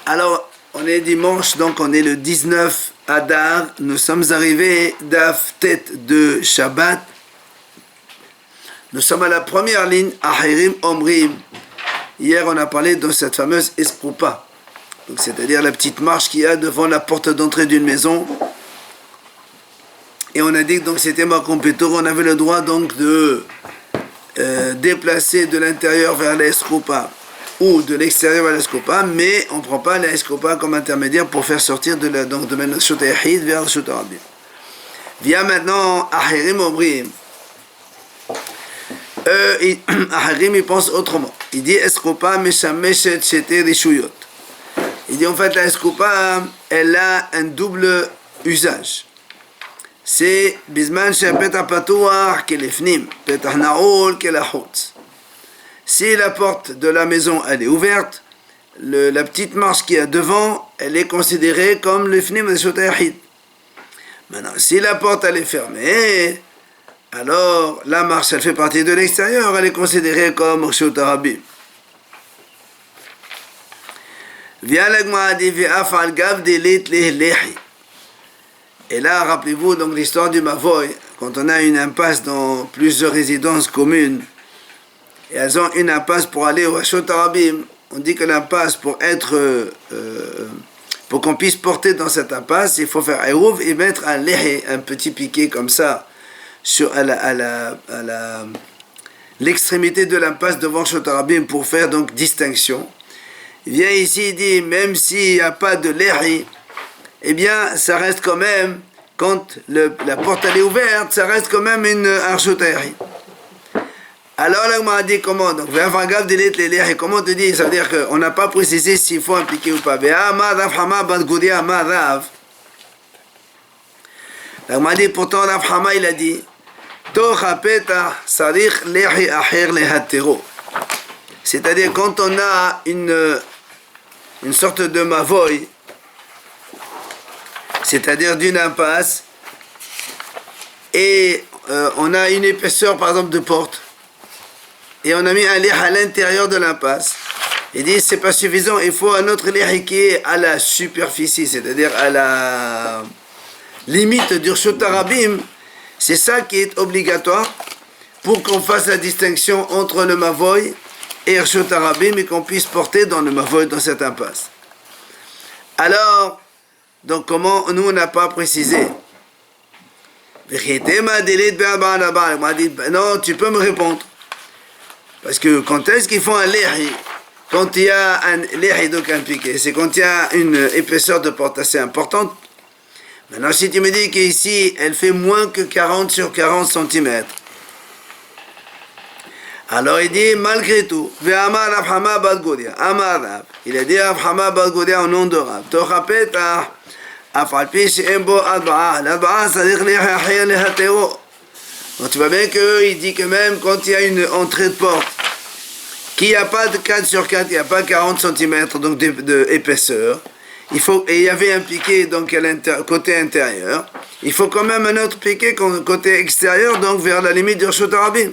Alors, on est dimanche, donc on est le 19 Adar. Nous sommes arrivés d'Af tête de Shabbat. Nous sommes à la première ligne, Ahirim Omrim. Hier, on a parlé de cette fameuse Escoupa, c'est-à-dire la petite marche qu'il y a devant la porte d'entrée d'une maison. Et on a dit que donc c'était ma compétence, on avait le droit donc de déplacer de l'intérieur vers l'Escoupa ou de l'extérieur vers l'Escoupa, mais on ne prend pas l'Escoupa comme intermédiaire pour faire sortir de la donc de Menachot Yahid vers Menachot Rabim. Vient maintenant Ahirim Omrim. Ahirim, il pense autrement. Il dit Escoupa Meshameshet Shete Rishuyot. Il dit en fait la Escoupa, elle a un double usage. C'est Bizman Shepetah Patouach Kelefnim, Petah Naoul Kelachutz. Si la porte de la maison elle est ouverte, la petite marche qui est devant, elle est considérée comme le Fnim de Shotayahid. Maintenant, si la porte elle est fermée, alors la marche elle fait partie de l'extérieur, elle est considérée comme Shotarabim. Via l'agma dit Ve'af al gav delit lehi. Et là, rappelez-vous donc l'histoire du Mavoy, quand on a une impasse dans plusieurs résidences communes, et elles ont une impasse pour aller au Hashot Arabim, on dit que l'impasse, pour qu'on puisse porter dans cette impasse, il faut faire Eruv et mettre un lehi, un petit piquet comme ça, à l'extrémité de l'impasse devant Hashot Arabim pour faire donc distinction. Il vient ici, il dit, même s'il n'y a pas de lehi, eh bien, ça reste quand même, quand la porte elle est ouverte, ça reste quand même un Shotayahid. Alors là, on m'a dit comment, donc, comment on te dit, ça veut dire qu'on n'a pas précisé s'il faut impliquer ou pas. Là, on m'a dit, pourtant, Rav Hama, il a dit, c'est-à-dire, quand on a une sorte de mavoy, c'est-à-dire d'une impasse, et on a une épaisseur par exemple de porte, et on a mis un lih à l'intérieur de l'impasse. Il dit c'est pas suffisant, il faut un autre lih qui est à la superficie, c'est-à-dire à la limite du Shotarabim. C'est ça qui est obligatoire pour qu'on fasse la distinction entre le Mavoy et Shotarabim et qu'on puisse porter dans le Mavoy dans cette impasse. Alors, donc comment nous on n'a pas précisé? M'a dit non, tu peux me répondre. Parce que quand est-ce qu'ils font un lehi? Quand il y a un lehi, donc un piqué, c'est quand il y a une épaisseur de porte assez importante. Maintenant, si tu me dis qu'ici, elle fait moins que 40 sur 40 cm, alors il dit, malgré tout, il a dit Rav Hama Bad Goudia au nom de Rav. Donc tu vois bien qu'il dit que même quand il y a une entrée de porte, qu'il n'y a pas de 4 sur 4, il n'y a pas 40 cm donc d'épaisseur, et il y avait un piquet donc côté intérieur, il faut quand même un autre piquet côté extérieur, donc vers la limite du Hashot Arabim.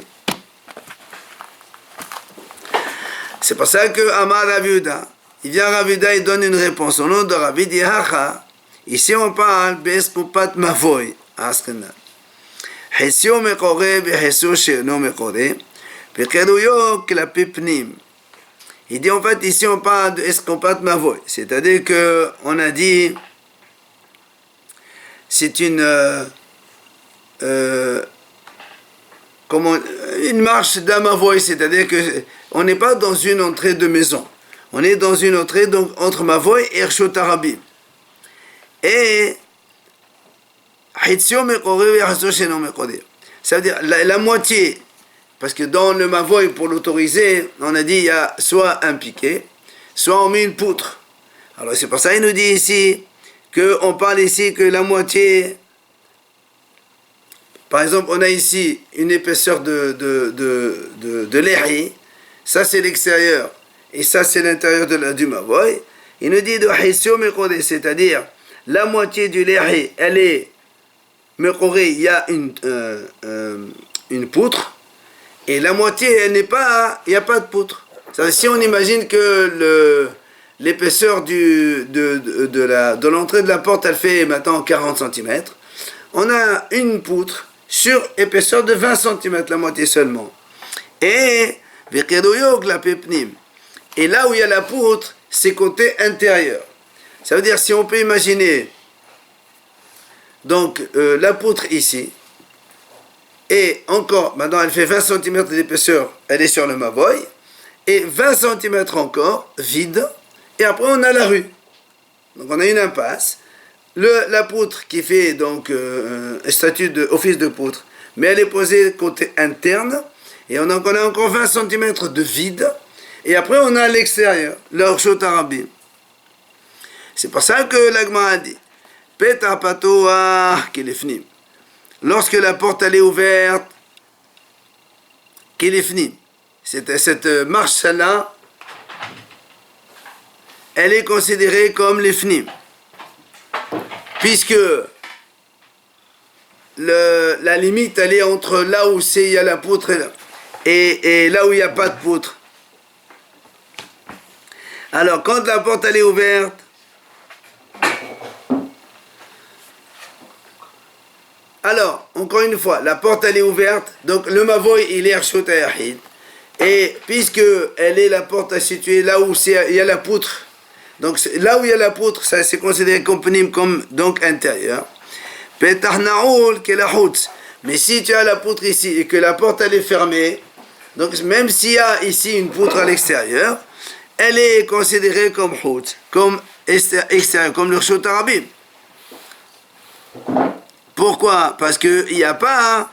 C'est pour ça que Amar Rav Yehuda, il vient Rav Yehuda, il donne une réponse au nom de Rav Yehuda. Ici on parle B'Escoupat Mavoy, Askenan. Hesio Mekore B'Hesio She'no Mekore, B'Keruyo Klapi Pnim. Il dit en fait ici on parle d'Escoupat Mavoy, c'est-à-dire que on a dit c'est une marche d'un Mavoy, c'est-à-dire que on n'est pas dans une entrée de maison, on est dans une entrée donc entre Mavoy et Hashot Arabim. Et ça veut dire la moitié, parce que dans le Mavoy, pour l'autoriser, on a dit il y a soit un piquet, soit on met une poutre. Alors c'est pour ça qu'il nous dit ici qu'on parle ici que la moitié, par exemple on a ici une épaisseur de lehi, ça c'est l'extérieur, et ça c'est l'intérieur du Mavoy. Il nous dit de Hesio Mekode, c'est-à-dire la moitié du lehi, elle est Mekoré, il y a une poutre, et la moitié, elle n'est pas, il n'y a pas de poutre. Si on imagine que l'épaisseur de l'entrée de la porte, elle fait maintenant 40 cm. On a une poutre sur épaisseur de 20 cm, la moitié seulement. Et là où il y a la poutre, c'est côté intérieur. Ça veut dire, si on peut imaginer, donc la poutre ici, et encore, maintenant elle fait 20 cm d'épaisseur, elle est sur le mavoy, et 20 cm encore, vide, et après on a la rue. Donc on a une impasse. La poutre qui fait donc statut d'office de poutre, mais elle est posée côté interne, et on a encore 20 cm de vide, et après on a l'extérieur, l'Arshot Arabim. C'est pour ça que l'Agma a dit, Peta Patoa Kilifnim. Lorsque la porte elle est ouverte, Kilifnim. Cette marche-là, elle est considérée comme l'Ifnim. Puisque la limite, elle est entre là où il y a la poutre et là où il n'y a pas de poutre. Alors, quand la porte elle est ouverte, alors, encore une fois, la porte elle est ouverte, donc le mavoy il est Arshot Yahid. Et puisque la porte est située là où il y a la poutre, donc là où il y a la poutre, ça c'est considéré comme donc intérieur. Mais si tu as la poutre ici et que la porte elle est fermée, donc même s'il y a ici une poutre à l'extérieur, elle est considérée comme hout, comme extérieur, comme le Arshot Arabim. Pourquoi? Parce qu'il n'y a pas...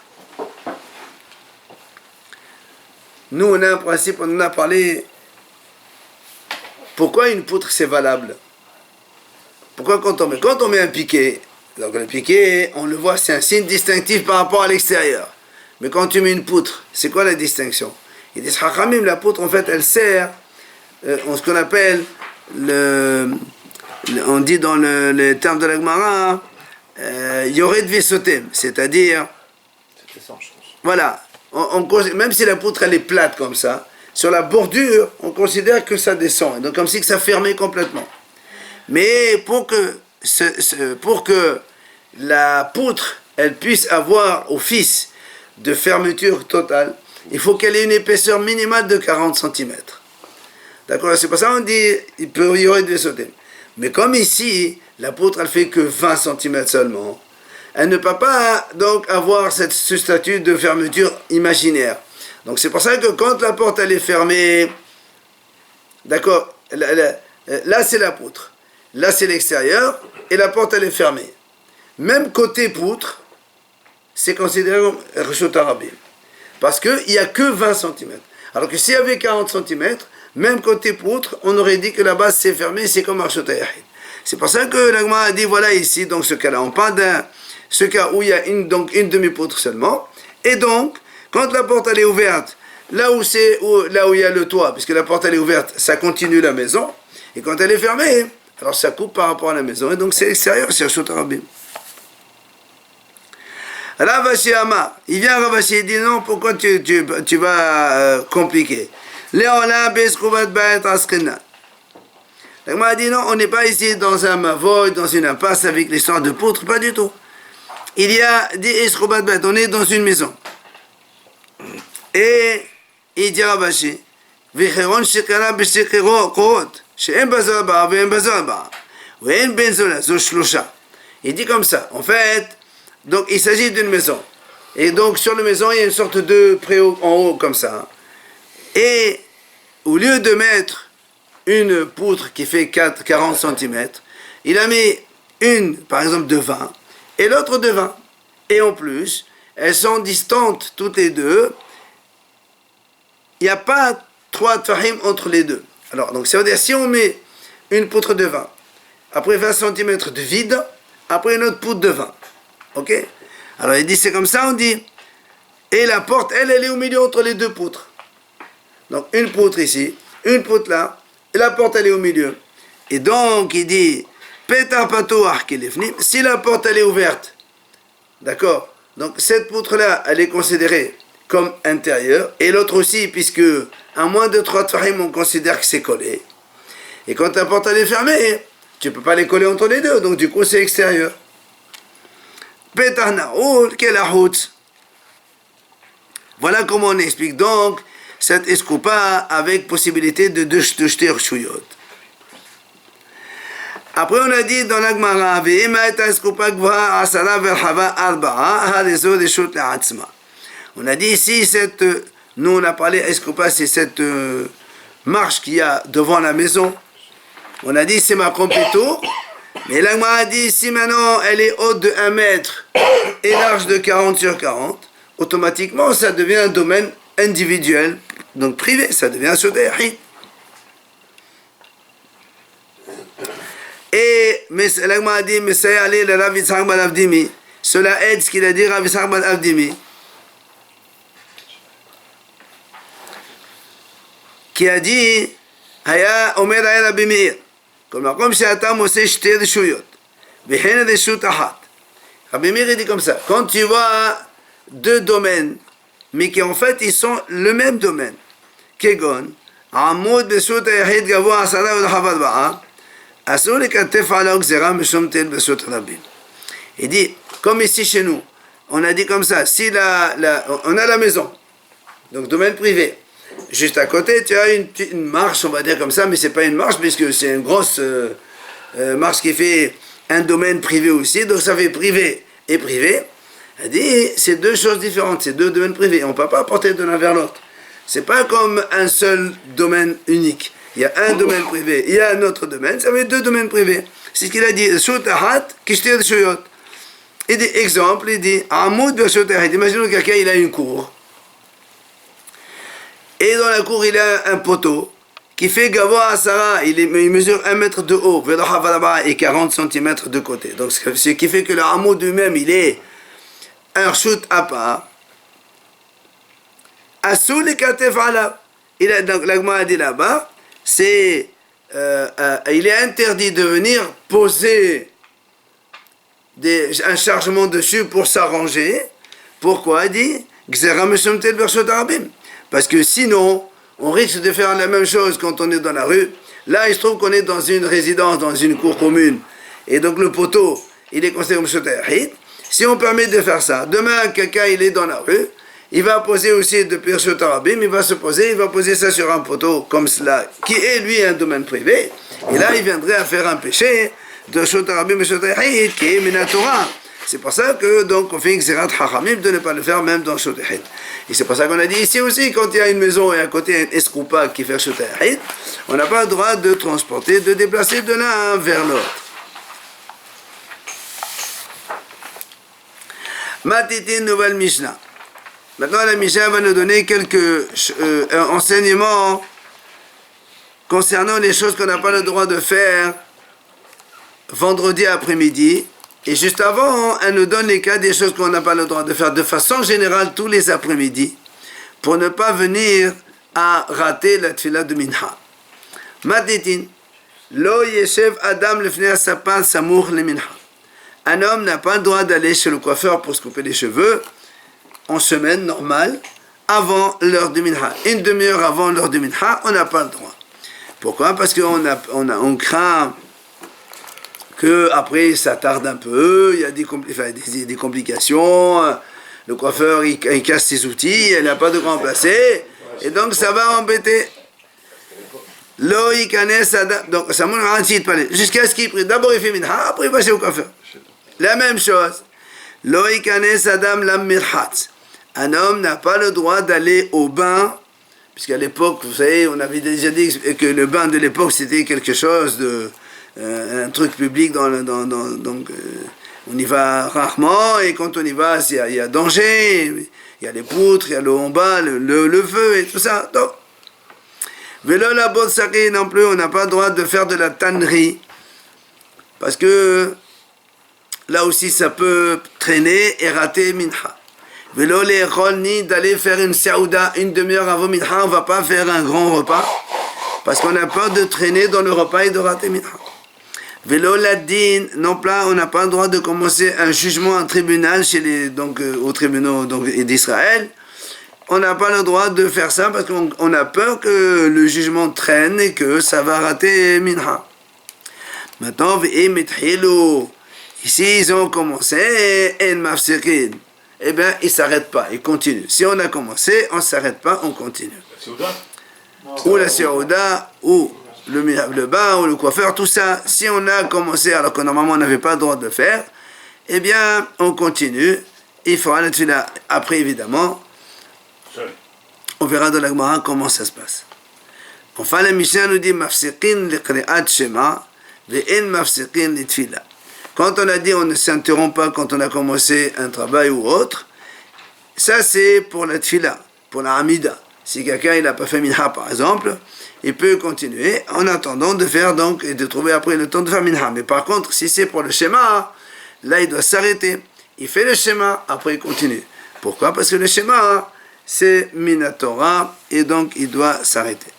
Nous, on a un principe, on en a parlé. Pourquoi une poutre, c'est valable? Pourquoi quand on met un piquet, donc le piquet, on le voit, c'est un signe distinctif par rapport à l'extérieur. Mais quand tu mets une poutre, c'est quoi la distinction? Ils disent, Hachamim, la poutre, en fait, elle sert, ce qu'on appelle, on dit dans les termes de la Gemara, Yored Vesotem, c'est-à-dire, voilà, même si la poutre elle est plate comme ça, sur la bordure, on considère que ça descend, donc comme si que ça fermait complètement. Mais pour que la poutre elle puisse avoir office de fermeture totale, il faut qu'elle ait une épaisseur minimale de 40 cm. D'accord? C'est pour ça qu'on dit il peut y aurait des sauter. Mais comme ici, la poutre elle fait que 20 cm seulement, elle ne peut pas donc avoir ce statut de fermeture imaginaire. Donc c'est pour ça que quand la porte elle est fermée, d'accord, là c'est la poutre, là c'est l'extérieur, et la porte elle est fermée. Même côté poutre, c'est considéré comme Arshot Arabim. Parce qu'il n'y a que 20 cm. Alors que s'il y avait 40 cm, même côté poutre, on aurait dit que la base c'est fermé, c'est comme Arshot Yahid. C'est pour ça que l'Agma a dit, voilà ici, donc ce cas-là, on parle ce cas où il y a une demi-poutre seulement, et donc, quand la porte elle est ouverte, là où il y a le toit, puisque la porte elle est ouverte, ça continue la maison, et quand elle est fermée, alors ça coupe par rapport à la maison, et donc c'est extérieur, c'est Arshot Arabim. Rav Ashi Amar, il vient Rav Ashi et dit non, pourquoi tu vas compliquer? Léola Beskoubat Baet Askena. Donc m'a dit non, on n'est pas ici dans un mavoy, dans une impasse avec l'histoire de poutre, pas du tout. Il y a des Eskoubat Baet, on est dans une maison. Et il dit Rav Ashi, Vicheron Shekara Beshekero Korot, She'en Bazar Ba, Ve'en Bazar Ba, Ve'en Benzola, Zo Shlosha. Il dit comme ça, en fait, donc il s'agit d'une maison. Et donc sur la maison, il y a une sorte de préau en haut comme ça. Et au lieu de mettre une poutre qui fait 40 cm, il a mis une, par exemple, de 20 et l'autre de 20. Et en plus, elles sont distantes toutes les deux. Il n'y a pas 3 tfahim entre les deux. Alors, donc ça veut dire si on met une poutre de 20, après 20 cm de vide, après une autre poutre de 20. Ok? Alors il dit c'est comme ça, on dit. Et la porte, elle est au milieu entre les deux poutres. Donc une poutre ici, une poutre là, et la porte elle est au milieu. Et donc il dit, Petar Patoar Kilifnim, si la porte elle est ouverte, d'accord? Donc cette poutre là, elle est considérée comme intérieure, et l'autre aussi, puisque à moins de 3 tfahim, on considère que c'est collé. Et quand ta porte elle est fermée, tu ne peux pas les coller entre les deux, donc du coup c'est extérieur. Petah na'ul kelahut. Voilà comment on explique donc cette escoupa avec possibilité de jeter reshuyot. Après on a dit dans la Gemara, ve'ima et escoupa gva asara verhava arba'a harizo reshut le'atzma. On a dit ici, nous on a parlé escoupa, c'est cette marche qu'il y a devant la maison. On a dit c'est ma compléto, mais la Gemara a dit si maintenant elle est haute de 1 mètre et large de 40 sur 40, automatiquement ça devient un domaine individuel, donc privé, ça devient un Sotah Yahid. Et la Gemara a dit mais ça y est, le Rav Yitzhak ben Avdimi, cela aide ce qu'il a dit Rav Yitzhak ben Avdimi, qui a dit היה אומר היה רבי מאיר, כל מקום שאתה מוצא שתי רשויות וכן רשות אחת. Rabbi Meir dit comme ça, quand tu vois deux domaines mais qui en fait ils sont le même domaine, כגון עמוד ברשות היחיד גבוה 10 ורחב 4, אסור לכתף עליו גזירה משום תל ברשות רבים. Il dit, comme ici chez nous, on a dit comme ça, si on a la maison, donc domaine privé, juste à côté, tu as une marche, on va dire comme ça, mais c'est pas une marche, puisque c'est une grosse marche qui fait un domaine privé aussi, donc ça fait privé et privé. Elle dit, c'est deux choses différentes, c'est deux domaines privés, on ne peut pas porter de l'un vers l'autre. C'est pas comme un seul domaine unique. Il y a un domaine privé, il y a un autre domaine, ça fait deux domaines privés. C'est ce qu'il a dit, il dit, exemple, il dit, imaginons que quelqu'un il a une cour. Et dans la cour, il a un poteau qui fait Gavoa Asara, il mesure 1 mètre de haut, et 40 cm de côté. Donc, ce qui fait que le hameau lui-même, il est un chute à part. Assou les katef ala. Donc, l'agma a dit là-bas, il est interdit de venir poser un chargement dessus pour s'arranger. Pourquoi? Il dit, Gzera meshomtel bershot arabim. Parce que sinon, on risque de faire la même chose quand on est dans la rue. Là, il se trouve qu'on est dans une résidence, dans une cour commune. Et donc le poteau, il est considéré comme Sotah Yahid. Si on permet de faire ça, demain, quelqu'un, il est dans la rue, il va poser aussi de Birshot Arabim, il va poser ça sur un poteau comme cela, qui est lui un domaine privé. Et là, il viendrait à faire un péché de Sotah Arabim et Sotah Yahid, qui est Minatora. C'est pour ça que donc on fait une Xerat Chachamim de ne pas le faire même dans Sotah Yahid. Et c'est pour ça qu'on a dit ici aussi, quand il y a une maison et à côté un escoupa qui fait Sotah Yahid, on n'a pas le droit de transporter, de déplacer de l'un vers l'autre. Matiti, nouvelle Mishnah. Maintenant, la Mishnah va nous donner quelques enseignements concernant les choses qu'on n'a pas le droit de faire vendredi après-midi. Et juste avant, elle nous donne les cas des choses qu'on n'a pas le droit de faire de façon générale tous les après-midi pour ne pas venir à rater la tfila de Minha. Matitin, lo yeshev adam lefnei sapan samour le Minha. Un homme n'a pas le droit d'aller chez le coiffeur pour se couper les cheveux en semaine normale avant l'heure du Minha. Une demi-heure avant l'heure du Minha, on n'a pas le droit. Pourquoi? Parce qu'on craint que après ça tarde un peu, il y a des complications, le coiffeur il casse ses outils, il n'a pas de quoi remplacer, et donc ça va embêter. Donc ça m'a rendu jusqu'à ce qu'il prie. D'abord il fait Minha, après il va chez le coiffeur. La même chose. Un homme n'a pas le droit d'aller au bain, puisqu'à l'époque, vous savez, on avait déjà dit que le bain de l'époque c'était quelque chose de un truc public, donc on y va rarement, et quand on y va, il y a danger, il y a les poutres, il y a l'eau en bas, le feu et tout ça. Donc, vélo la botte sacrée non plus, on n'a pas le droit de faire de la tannerie, parce que là aussi ça peut traîner et rater Minha. Vélo les rôles ni d'aller faire une saouda une demi-heure avant Minha, on ne va pas faire un grand repas, parce qu'on a peur de traîner dans le repas et de rater Minha. Vélo la din, non pas, on n'a pas le droit de commencer un jugement, un tribunal aux tribunaux d'Israël, on n'a pas le droit de faire ça parce qu'on a peur que le jugement traîne et que ça va rater minha. Maintenant, ici ils ont commencé, eh bien ils ne s'arrêtent pas, ils continuent. Si on a commencé, on ne s'arrête pas, on continue. Ou la siouda, ou le bain, ou le coiffeur, tout ça, si on a commencé alors que normalement on n'avait pas le droit de le faire, eh bien on continue. Il faudra la tefila. Après, évidemment, on verra dans la Gemara comment ça se passe. Enfin, la Mishnah nous dit mafsiqin li qri'at shema ve'en mafsiqin li tefila. Quand on a dit on ne s'interrompt pas quand on a commencé un travail ou autre, ça c'est pour la tefila, pour la hamida. Si quelqu'un il n'a pas fait minha par exemple, il peut continuer en attendant de faire donc et de trouver après le temps de faire minha. Mais par contre, si c'est pour le schéma, là il doit s'arrêter. Il fait le schéma, après il continue. Pourquoi? Parce que le schéma, c'est Minatora, et donc il doit s'arrêter.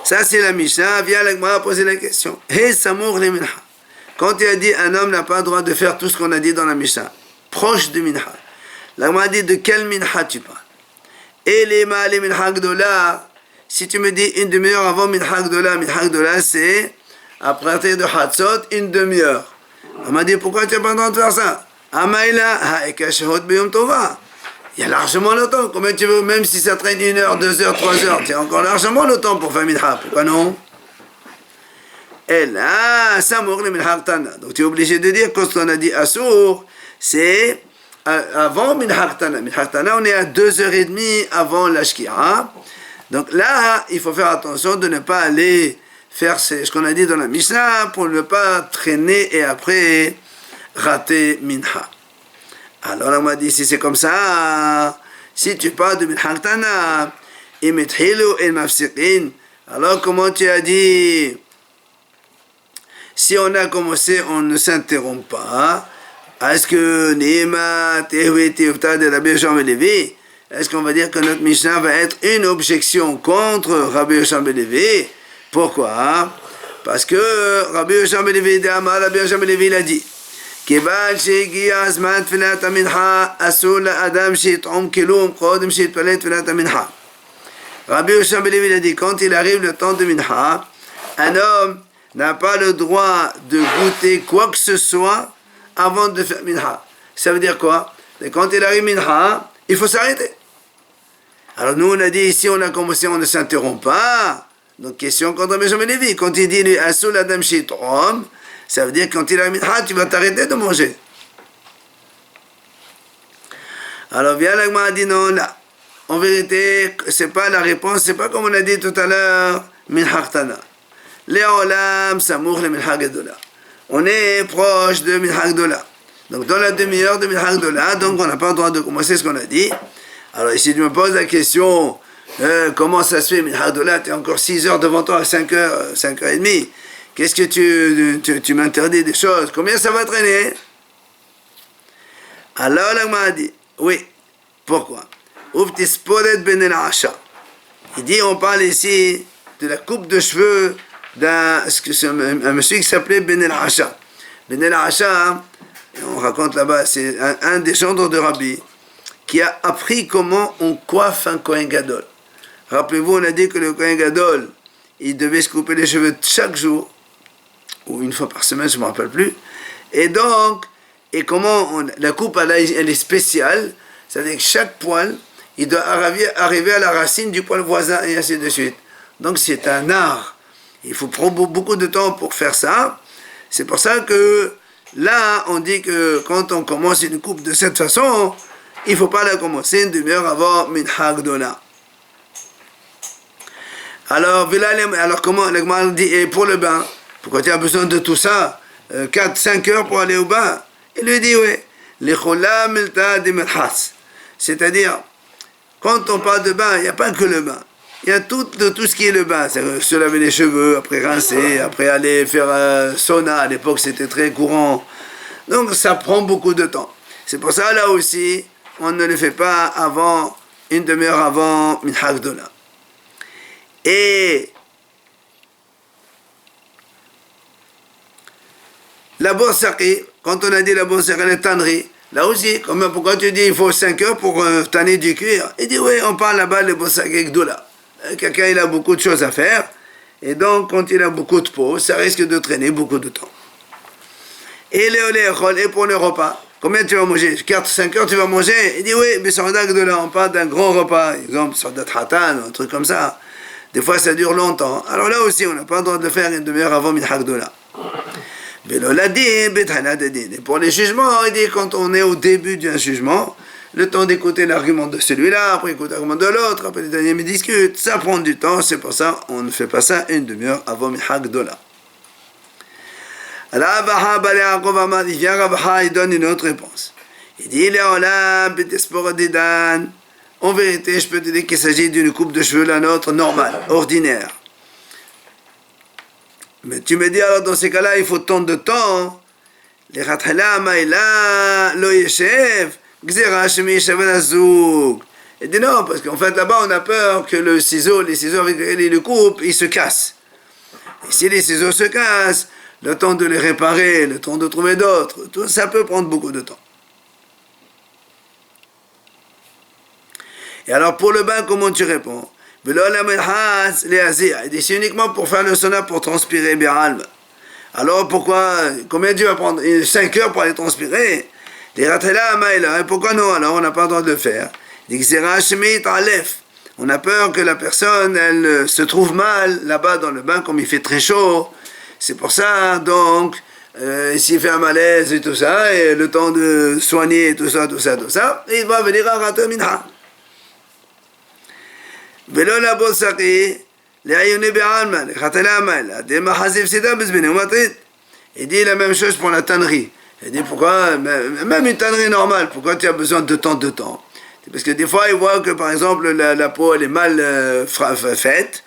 Ça, c'est la Mishnah. Vient la Gemara poser la question. Hey, Samour le Minha. Quand il a dit un homme n'a pas le droit de faire tout ce qu'on a dit dans la Mishnah, proche de Minha. La Gemara dit de quel Minha tu parles? Et les Minha Gdola, si tu me dis une demi-heure avant Minha Gdola, c'est à partir de Hatzot, une demi-heure. On m'a dit, pourquoi tu n'as pas le droit de faire ça? Amaïla, il y a largement le temps. Combien tu veux, même si ça traîne 1 heure, 2 heures, 3 heures, tu as encore largement le temps pour faire minha. Pourquoi non? Et là, ça mourre le minha tana. Donc tu es obligé de dire, quand on a dit assour, c'est avant minha tana. Minha tana, on est à 2h30 avant l'ashkira. Donc là, il faut faire attention de ne pas aller faire ce qu'on a dit dans la Mishnah pour ne pas traîner et après rater minha. Alors on m'a dit, si c'est comme ça, si tu parles de minha tana, alors comment tu as dit, si on a commencé, on ne s'interrompt pas, est-ce que Nehema, Tehwe, Tehufta de Rabbi Yoshua ben Levi, est-ce qu'on va dire que notre Mishnah va être une objection contre Rabbi Yoshua ben Levi? Pourquoi? Parce que Rabbi Yoshua ben Levi il a dit כיוון שהגיע הזמן תפילת המנחה, אסור לאדם שיטעום כלום קודם שיתפלל תפילת המנחה. Rabbi Yoshua ben Levi il a dit, quand il arrive le temps de minha, un homme n'a pas le droit de goûter quoi que ce soit avant de faire minha. Ça veut dire quoi? Et quand il arrive minha, il faut s'arrêter. Alors nous on a dit ici, on a commencé, on ne s'interrompt pas. Donc question contre Rabbi Yoshua ben Levi. Quand il dit asur l'adam shit'om, ça veut dire que quand il arrive minha, tu vas t'arrêter de manger. Alors vient la Gemara dit non là. En vérité, c'est pas la réponse, c'est pas comme on a dit tout à l'heure, minha ktana. Le'olam samour le minha gedola. On est proche de minha gedola. Donc dans la demi-heure de minha gedola, donc on n'a pas le droit de commencer ce qu'on a dit. Alors ici tu me poses la question, comment ça se fait minha gedola, tu es encore 6 heures devant toi, à 5h, 5h30. Qu'est-ce que tu m'interdis des choses? Combien ça va traîner? Alors la Gemara dit, oui, pourquoi? Il dit, on parle ici de la coupe de cheveux d'un monsieur qui s'appelait Ben el-Asha. Ben el-Asha, on raconte là-bas, c'est un des gendres de Rabbi qui a appris comment on coiffe un Kohen Gadol. Rappelez-vous, on a dit que le Kohen Gadol, il devait se couper les cheveux chaque jour, ou une fois par semaine, je ne me rappelle plus. Et donc, la coupe, elle est spéciale, c'est-à-dire que chaque poil, il doit arriver à la racine du poil voisin et ainsi de suite. Donc c'est un art. Il faut prendre beaucoup de temps pour faire ça. C'est pour ça que là, on dit que quand on commence une coupe de cette façon, il ne faut pas la commencer une demi-heure avant minha gdola. Alors comment la Gemara dit, et pour le bain, pourquoi tu as besoin de tout ça 4-5 heures pour aller au bain? Il lui dit, oui, c'est-à-dire, quand on parle de bain, il n'y a pas que le bain. Il y a tout ce qui est le bain. C'est se laver les cheveux, après rincer, après aller faire sauna. À l'époque, c'était très courant. Donc, ça prend beaucoup de temps. C'est pour ça, là aussi, on ne le fait pas avant, une demi-heure avant minha gdola. Et la borsari, quand on a dit la borsari, la tannerie, Là aussi, pourquoi tu dis il faut 5 heures pour tanner du cuir? Il dit oui, on parle là-bas de Bosagé Gdoula. Quelqu'un il a beaucoup de choses à faire, et donc quand il a beaucoup de peau, ça risque de traîner beaucoup de temps. Et pour le repas, combien tu vas manger? 4-5 heures tu vas manger? Il dit oui, mais Bosagé Gdoula, on parle d'un grand repas, par exemple Saudat Hatan, un truc comme ça. Des fois ça dure longtemps. Alors là aussi, on n'a pas le droit de le faire une demi-heure avant Mincha Gdoula. Et pour les jugements, il dit quand on est au début d'un jugement, le temps d'écouter l'argument de celui-là, après écouter l'argument de l'autre, après les derniers discutent, ça prend du temps, c'est pour ça on ne fait pas ça une demi-heure avant Mincha Gdoula. Alors il vient Rabha, il donne une autre réponse. Il dit en vérité, je peux te dire qu'il s'agit d'une coupe de cheveux la nôtre normale, ordinaire. Mais tu me dis alors dans ces cas-là, il faut tant de temps. Les rathala maïla lo yeshev gzera shemi shaven azoug. Il dit non, parce qu'en fait là-bas on a peur que les ciseaux avec lesquels il le coupe, ils se cassent. Et si les ciseaux se cassent, le temps de les réparer, le temps de trouver d'autres, tout ça peut prendre beaucoup de temps. Et alors pour le bain, comment tu réponds? Il dit c'est uniquement pour faire le sauna pour transpirer bien. Alors pourquoi, combien tu vas prendre 5 heures pour aller transpirer? Et pourquoi non? Alors on n'a pas le droit de le faire. Il dit on a peur que la personne elle se trouve mal là-bas dans le bain comme il fait très chaud. C'est pour ça donc s'il fait un malaise et tout ça, et le temps de soigner tout ça, il va venir à Rato Minha. ולא לבוסקי, לעיוני בעלמא, לחתלה המעלה, דמה חזיב סידה בזבני ומטריד. Il dit la même chose pour la tannerie. Il dit pourquoi, même une tannerie normale, pourquoi tu as besoin de tant de temps? Parce que des fois, il voit que par exemple la peau elle est mal faite,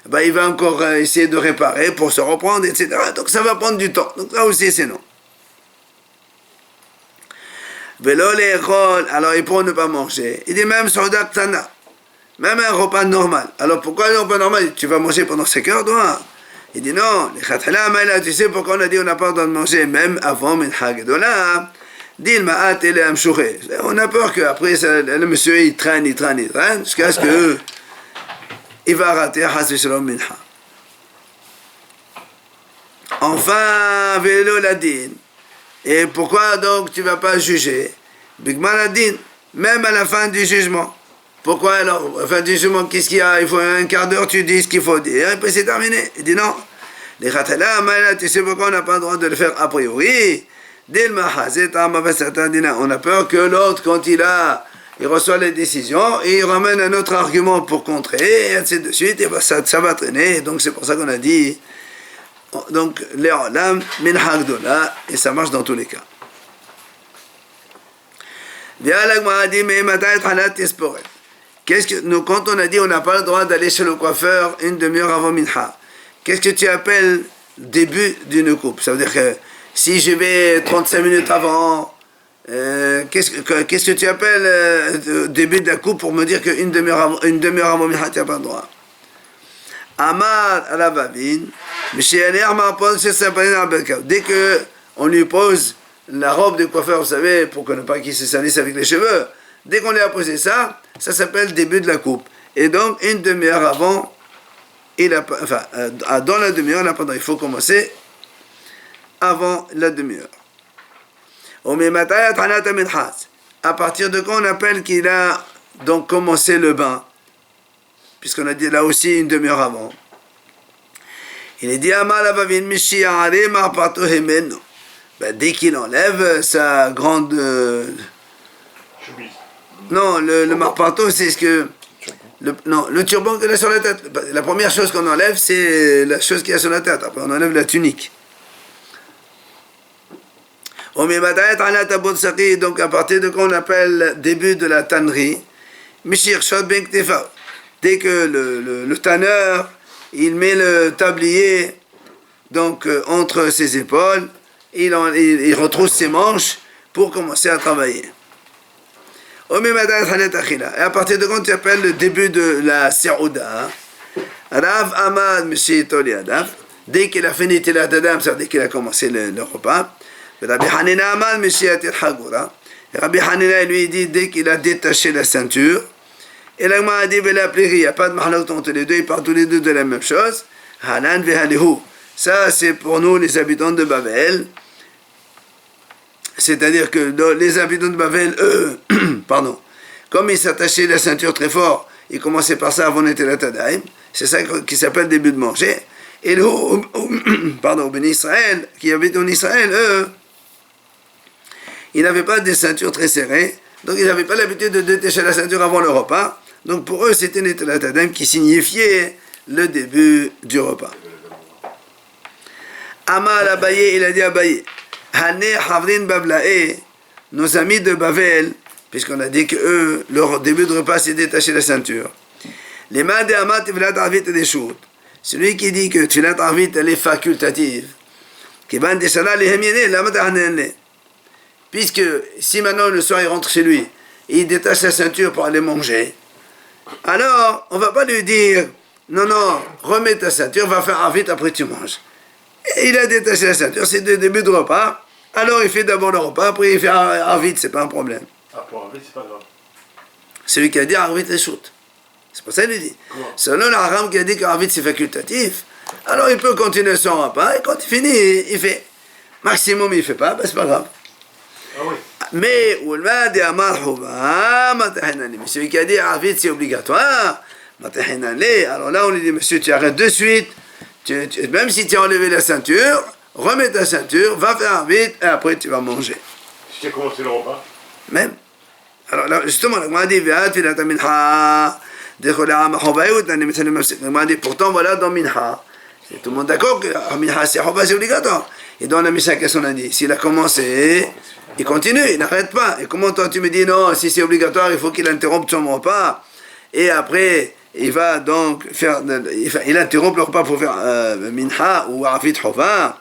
ben, il va encore essayer de réparer pour se reprendre, etc. Donc ça va prendre du temps. Donc là aussi c'est non. Vélo les rôles, alors il peut ne pas manger. Il dit même sur Tana. Même un repas normal. Alors pourquoi un repas normal? Tu vas manger pendant 5 heures, toi? Il dit non, tu sais pourquoi on a dit on n'a pas le droit de manger même avant Mincha Gdoula? On a peur qu'après le monsieur il traîne jusqu'à ce que il va rater Hasbi Shalom Mincha. Enfin, Vélo Ladin. Et pourquoi donc tu ne vas pas juger? Bigman Ladin, même à la fin du jugement. Pourquoi alors, enfin, du jugement, qu'est-ce qu'il y a? Il faut un quart d'heure, tu dis ce qu'il faut dire, et puis c'est terminé. Il dit non. Les khatala, tu sais pourquoi on n'a pas le droit de le faire a priori? On a peur que l'autre, quand il reçoit les décisions, il ramène un autre argument pour contrer, et ainsi de suite, et ça va traîner. Donc c'est pour ça qu'on a dit, donc, Le'olam, Mincha Gdoula, et ça marche dans tous les cas. Quand on a dit on n'a pas le droit d'aller chez le coiffeur une demi-heure avant Mincha, qu'est-ce que tu appelles début d'une coupe? Ça veut dire que si je vais 35 minutes avant, qu'est-ce que tu appelles début de la coupe pour me dire qu'une demi-heure avant Mincha, tu n'as pas le droit? Amar Alavavin, dès qu'on lui pose la robe de coiffeur, vous savez, pour ne pas qu'il se salisse avec les cheveux, dès qu'on lui a posé ça, ça s'appelle début de la coupe. Et donc, une demi-heure avant, dans la demi-heure, il faut commencer avant la demi-heure. À partir de quand on appelle qu'il a donc commencé le bain, puisqu'on a dit là aussi une demi-heure avant. Il est dit dès qu'il enlève sa grande non, le marpato, c'est ce que le turban qu'il a sur la tête. La première chose qu'on enlève, c'est la chose qu'il y a sur la tête. Après, on enlève la tunique. Donc, à partir de quand on appelle début de la tannerie, dès que le tanneur, il met le tablier donc, entre ses épaules, il retrousse ses manches pour commencer à travailler. Et à partir de quand tu appelles le début de la Seouda, Rav Ahmad Mishi Toliadav, dès qu'il a fini Tilat Adam, c'est-à-dire dès qu'il a commencé le repas, Rabbi Hanina Ahmad Mishi Atir Hagura, Rabbi Hanina, lui, dit, dès qu'il a détaché la ceinture, et la Gemara a dit, il n'y a pas de mahlok entre les deux, ils parlent tous les deux de la même chose. Hanan vehalihu. Ça, c'est pour nous, les habitants de Babel. C'est-à-dire que les habitants de Babel, eux, pardon, comme ils s'attachaient la ceinture très fort, ils commençaient par ça avant d'être la Tadaïm. C'est ça qui s'appelle début de manger. Et le pardon, Ben Israël, qui habitent en Israël, eux, ils n'avaient pas des ceintures très serrées, donc ils n'avaient pas l'habitude de détacher la ceinture avant le repas. Donc pour eux, c'était Netilat Tadaïm qui signifiait le début du repas. Amal Abaye, il a dit Abaye, Hane Havrin Bablae, nos amis de Babel, puisqu'on a dit que eux, leur début de repas, c'est détacher la ceinture. Les mains de Amat, Tfilat Arvit et des choses. Celui qui dit que Tfilat Arvit, elle est facultative. Qui va des salas, les hémienés, la matahanene. Puisque si maintenant le soir il rentre chez lui, et il détache la ceinture pour aller manger, alors on va pas lui dire, non, remets ta ceinture, va faire Arvit, après tu manges. Et il a détaché la ceinture, c'est le début de repas, alors il fait d'abord le repas, après il fait Arvit, c'est pas un problème. Ah, pour Arvit, c'est pas grave. Celui qui a dit Arvit les shoot. C'est pour ça qu'il dit. Selon l'Aram qui a dit qu'Arvit c'est facultatif, alors il peut continuer son repas, et quand il finit, il fait. Maximum il fait pas, ben c'est pas grave. Ah oui. Mais celui qui a dit Arvit c'est obligatoire, alors là on lui dit, monsieur tu arrêtes de suite, même si tu as enlevé la ceinture, remets ta ceinture, va faire Arvit, et après tu vas manger. Si tu as commencé le repas. Même. Alors là, justement, on m'a dit, pourtant voilà dans Minha. C'est tout le monde d'accord que Minha c'est obligatoire. Et dans la Mishnah, qu'est-ce qu'on a dit? S'il a commencé, il continue, il n'arrête pas. Et comment toi tu me dis non, si c'est obligatoire, il faut qu'il interrompe son repas. Et après, il va donc faire, il interrompt le repas pour faire Minha ou Arvit Chova.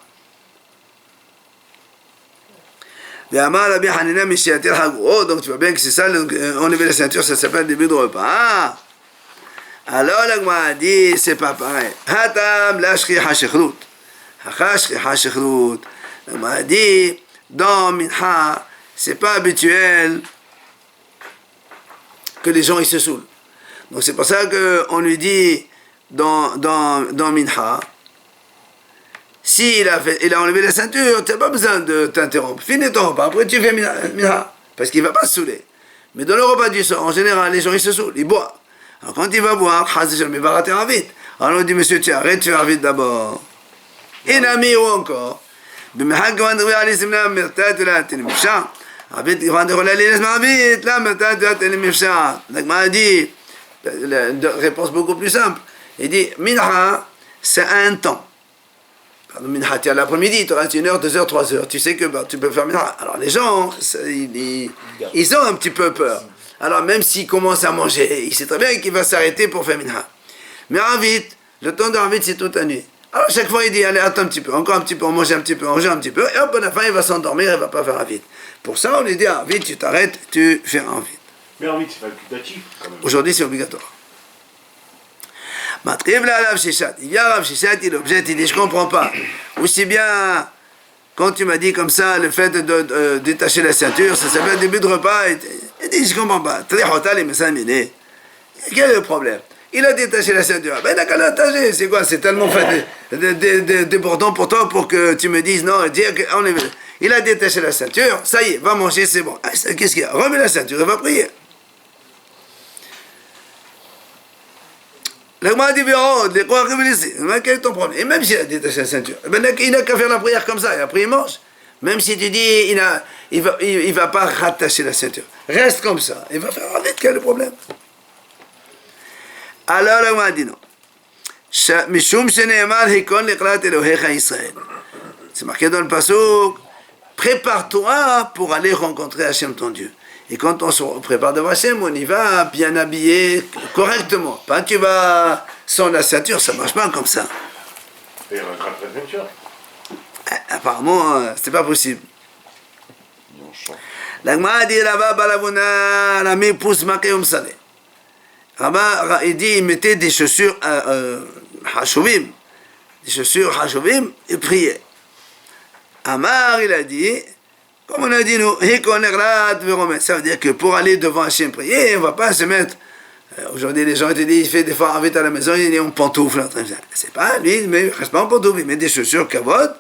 Donc tu vois bien que c'est ça, enlever la ceinture, ça s'appelle début de repas. Alors la Gemara a dit, c'est pas pareil. Hatam la shriha shechrut. La Gemara a dit, dans Minha, c'est pas habituel que les gens ils se saoulent. Donc c'est pour ça qu'on lui dit, dans Minha, s'il a enlevé la ceinture, tu n'as pas besoin de t'interrompre. Finis ton repas, après tu fais Minha, parce qu'il ne va pas se saouler. Mais dans le repas du soir, en général, les gens ils se saoulent, ils boivent. Alors quand il va boire, il va rater un vite. Alors on dit, monsieur, tu arrêtes, tu vas vite d'abord. Et ami ou encore. Donc m'a dit, une réponse beaucoup plus simple. Il dit, Minha, c'est un temps. Minha, tu as l'après-midi, tu restes 1 heure, 2 heures, 3 heures. Tu sais que tu peux faire Minha. Alors les gens, ils ont un petit peu peur. Alors même s'il commence à manger, il sait très bien qu'il va s'arrêter pour faire Minha. Mais Arvit, le temps d'Arvit, c'est toute la nuit. Alors chaque fois, il dit, allez, attends un petit peu, encore un petit peu, on mange un petit peu, on mange un petit peu, et hop, à la fin, il va s'endormir, il ne va pas faire Arvit. Pour ça, on lui dit, Arvit, tu t'arrêtes, tu fais Arvit. Mais Arvit, c'est facultatif, quand même. Aujourd'hui, c'est obligatoire. Il vient Rav Shishat, il objecte, il dit, je ne comprends pas. Aussi bien, quand tu m'as dit comme ça, le fait de détacher la ceinture, ça s'appelle début de repas, il dit, je ne comprends pas. Quel est le problème? Il a détaché la ceinture. Ben, il n'a qu'à l'attacher. C'est quoi? C'est tellement fait débordant pour toi pour que tu me dises non. Il a détaché la ceinture. Ça y est, va manger, c'est bon. Ah, qu'est-ce qu'il y a? Remets la ceinture et va prier. La Gemara dit, quel est ton problème? Et même s'il a détaché la ceinture, ben, il n'a qu'à faire la prière comme ça. Et après, il mange. Même si tu dis, il va pas rattacher la ceinture. Reste comme ça. Il va faire vite. Quel est le problème? Alors la Gemara dit non. C'est marqué dans le pasuk, prépare-toi pour aller rencontrer Hachem ton Dieu. Et quand on se prépare devant Hachem, on y va bien habillé correctement. Pas tu vas sans la ceinture, ça ne marche pas comme ça. Et il rattrape la ceinture. Apparemment, c'est pas possible. La Gemara dit là-bas, balavuna, la mépousse makayom saleh. Rabba, il dit, il mettait des chaussures hachuvim, et priait. Amar, il a dit, Comme on a dit, nous, ça veut dire que pour aller devant Hachem prier, on ne va pas se mettre. Aujourd'hui, les gens te disent, il fait des fois avec à la maison, il est en pantoufle. C'est pas lui, mais il reste pas en pantoufle, il met des chaussures kavod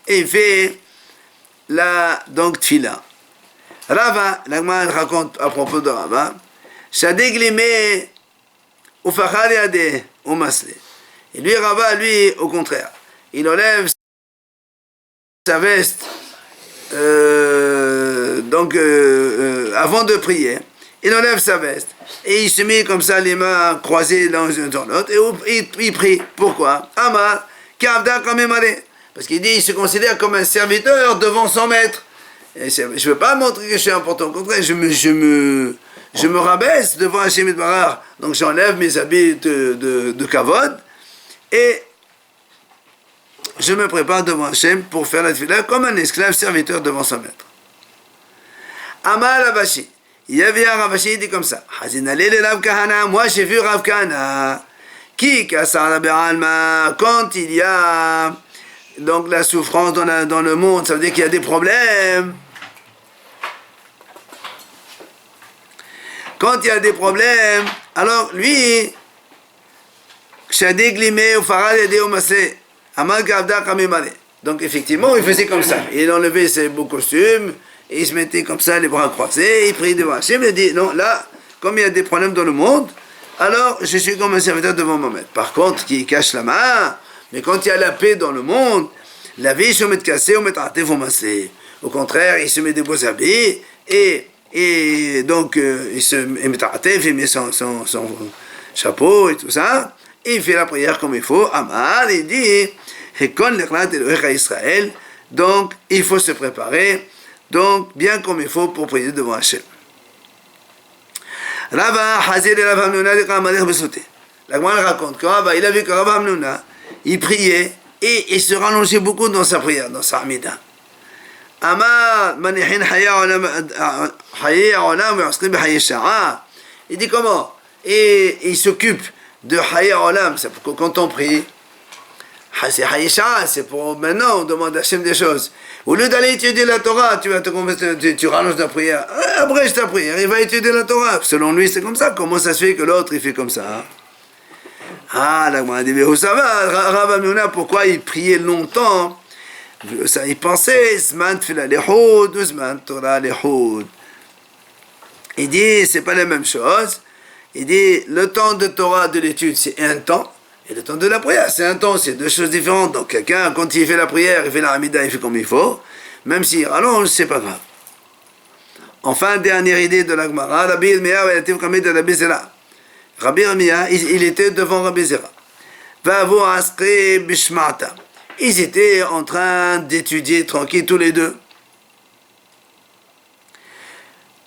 et il fait donc tfila. Rava, l'Agma raconte à propos de Rava, Shadeglimé ou Fachariade ou Masle. Et lui, Rava, lui, au contraire, il enlève sa veste avant de prier, il enlève sa veste et il se met comme ça les mains croisées l'un dans l'autre et il prie. Pourquoi? Amar, Kavda Kamemare. Parce qu'il dit il se considère comme un serviteur devant son maître. Et je ne veux pas montrer que je suis important. Au contraire, je me rabaisse devant Hachem Yitbarach. Donc j'enlève mes habits de kavod et je me prépare devant Hachem pour faire la tefila comme un esclave serviteur devant son maître. Amar Ravashi. Il y avait un Ravashi, il dit comme ça. Hazinale le Rav Kahana. Moi j'ai vu Rav Kahana. Qui kassar be'alma. Quand il y a donc la souffrance dans le monde, ça veut dire qu'il y a des problèmes. Quand il y a des problèmes, alors lui, donc effectivement, il faisait comme ça. Il enlevait ses beaux costumes, et il se mettait comme ça, les bras croisés, il priait devant Hachem, il dit, non, là, comme il y a des problèmes dans le monde, alors je suis comme un serviteur devant mon maître. Par contre, qui cache la main, mais quand il y a la paix dans le monde, la vie se met cassée, on met à masser. Au contraire, il se met des beaux habits, et donc il se met à terre, il met son chapeau et tout ça, et il fait la prière comme il faut. Amar, il dit, Israël, donc il faut se préparer, donc bien comme il faut pour prier devant Hachem. Rava, Hazir et Rav Hamnuna, la Gemara raconte que Rava, il a vu que Rav Hamnuna, il priait et il se rallongeait beaucoup dans sa prière, dans sa amida. Amar, Manihin Hayya Olam, il dit comment? Et il s'occupe de Hayya Olam, c'est pour que quand on prie, c'est Hayya Sha'a, c'est pour maintenant on demande à Hachem des choses. Au lieu d'aller étudier la Torah, tu rallonges ta prière, abrège ta prière, il va étudier la Torah. Selon lui, c'est comme ça. Comment ça se fait que l'autre, il fait comme ça? Ah, là, on dit, mais ça va, Rav Hamnuna, pourquoi il priait longtemps? Ça, il pensait, Zman Tfila Lehud, Zman Torah Lehud. Il dit, c'est pas la même chose. Il dit, le temps de Torah, de l'étude, c'est un temps. Et le temps de la prière, c'est un temps, c'est deux choses différentes. Donc quelqu'un, quand il fait la prière, il fait la Hamida, il fait comme il faut. Même s'il rallonge, c'est pas grave. Enfin, dernière idée de la Gemara, Rabbi Yirmiyah, Rabbi Yirmiyah, il était devant Rabbi Zera. Vavo Askri Bishmata. Ils étaient en train d'étudier tranquille tous les deux.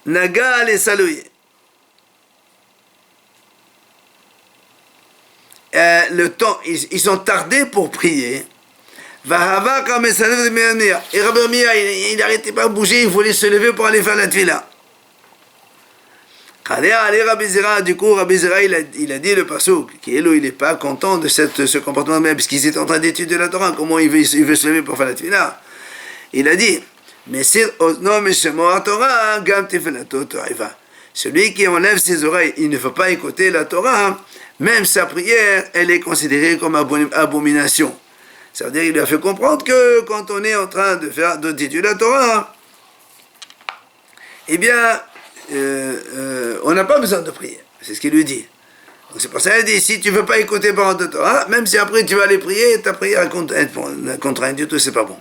Nagal et Salouye. Le temps, ils ont tardé pour prier. Et Rabbi Yirmiyah, il n'arrêtait pas de bouger, il voulait se lever pour aller faire la tefila. Du coup, Rabbi Zera, il a dit le pasuk, il n'est pas content de ce comportement même, puisqu'ils étaient en train d'étudier la Torah, comment il veut se lever pour faire la tefila. Il a dit, celui qui enlève ses oreilles, il ne faut pas écouter la Torah, même sa prière, elle est considérée comme abomination. Ça veut dire qu'il lui a fait comprendre que quand on est en train d'étudier la Torah, eh bien, on n'a pas besoin de prier. C'est ce qu'il lui dit. Donc c'est pour ça qu'il dit, si tu ne veux pas écouter parole de Torah, même si après tu vas aller prier, ta prière est contrainte du tout, c'est pas bon.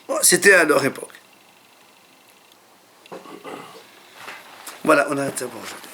Bon, c'était à leur époque. Voilà, on a ça pour aujourd'hui.